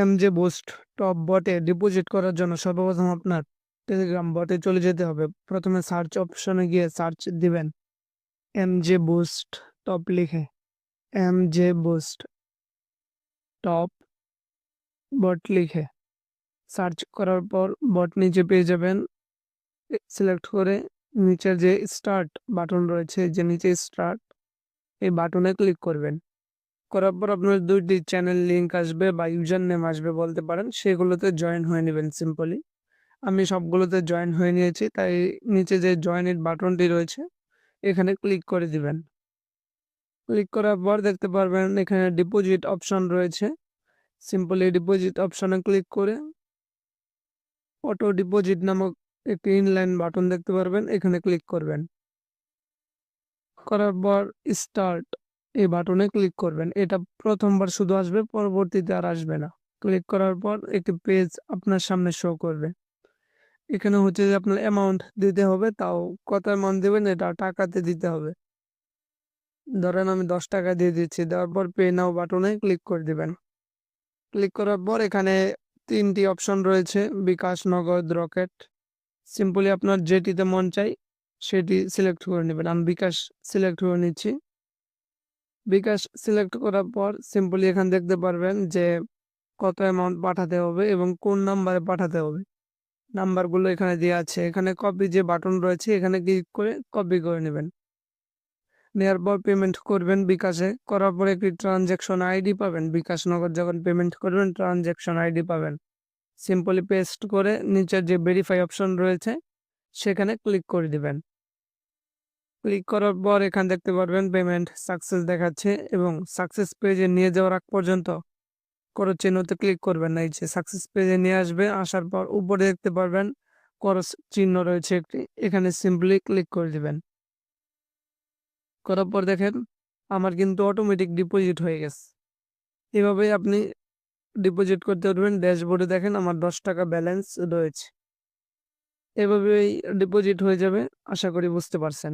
এমজে boost top বটে deposit করার জন্য সর্বপ্রথম আপনার টেলিগ্রাম বটে চলে যেতে হবে। প্রথমে সার্চ অপশনে গিয়ে সার্চ দিবেন এমজে বুস্ট টপ লিখে, এমজে বুস্ট টপ বট লিখে সার্চ করার পর বট নিচে পেয়ে যাবেন। সিলেক্ট করে নিচের যে স্টার্ট বাটন রয়েছে, যে নিচে স্টার্ট এই বাটনে ক্লিক করবেন। করার পর আপনার 2টি চ্যানেল লিঙ্ক আসবে বা ইউজার নেম আসবে বলতে পারেন, সেগুলোতে জয়েন হয়ে নেবেন সিম্পলি। আমি সবগুলোতে জয়েন হয়ে নিয়েছি, তাই নিচে যে জয়েন ইট বাটনটি রয়েছে এখানে ক্লিক করে দিবেন। ক্লিক করার পর দেখতে পারবেন এখানে ডিপোজিট অপশন রয়েছে। সিম্পলি ডিপোজিট অপশনে ক্লিক করে অটো ডিপোজিট নামক একটি ইনলাইন বাটন দেখতে পারবেন, এখানে ক্লিক করবেন। করার পর স্টার্ট এই বাটনে ক্লিক করবেন। এটা প্রথমবার শুধু আসবে, পরবর্তীতে আর আসবে না। ক্লিক করার পর একটি পেজ আপনার সামনে শো করবে। এখানে হচ্ছে যে আপনার অ্যামাউন্ট দিতে হবে, তাও কত অ্যামাউন্ট দেবেন এটা টাকাতে দিতে হবে। ধরেন আমি 10 টাকা দিয়ে দিচ্ছি। দেওয়ার পর পে নাও বাটনে ক্লিক করে দিবেন। ক্লিক করার পর এখানে 3টি অপশন রয়েছে, বিকাশ, নগদ, রকেট। সিম্পলি আপনার যেটিতে মন চাই সেটি সিলেক্ট করে নেবেন। আমি বিকাশ সিলেক্ট করে নিচ্ছি। বিকাশ সিলেক্ট করার পর সিম্পলি এখানে দেখতে পারবেন যে কত অ্যামাউন্ট পাঠাতে হবে এবং কোন নাম্বারে পাঠাতে হবে। নাম্বারগুলো এখানে দেওয়া আছে। এখানে কপি যে বাটন রয়েছে এখানে ক্লিক করে কপি করে নেবেন। নেওয়ার পর পেমেন্ট করবেন বিকাশে। করার পর একটি ট্রানজ্যাকশন আইডি পাবেন। বিকাশ, নগদ যখন পেমেন্ট করবেন ট্রানজ্যাকশন আইডি পাবেন। সিম্পলি পেস্ট করে নিচের যে ভেরিফাই অপশন রয়েছে সেখানে ক্লিক করে দিবেন। ক্লিক করার পর এখানে দেখতে পারবেন পেমেন্ট সাকসেস দেখাচ্ছে এবং সাকসেস পেজে নিয়ে যাওয়ার আগ পর্যন্ত ক্রস চিহ্নতে ক্লিক করবেন না। এই যে সাকসেস পেজে নিয়ে আসবে, আসার পর উপরে দেখতে পারবেন ক্রস চিহ্ন রয়েছে একটি, এখানে সিম্পলি ক্লিক করে দিবেন। করার পর দেখেন আমার কিন্তু অটোমেটিক ডিপোজিট হয়ে গেছে। এভাবেই আপনি ডিপোজিট করতে পারবেন। ড্যাশবোর্ডে দেখেন আমার 10 টাকা ব্যালেন্স রয়েছে। এভাবেই ডিপোজিট হয়ে যাবে। আশা করি বুঝতে পারছেন।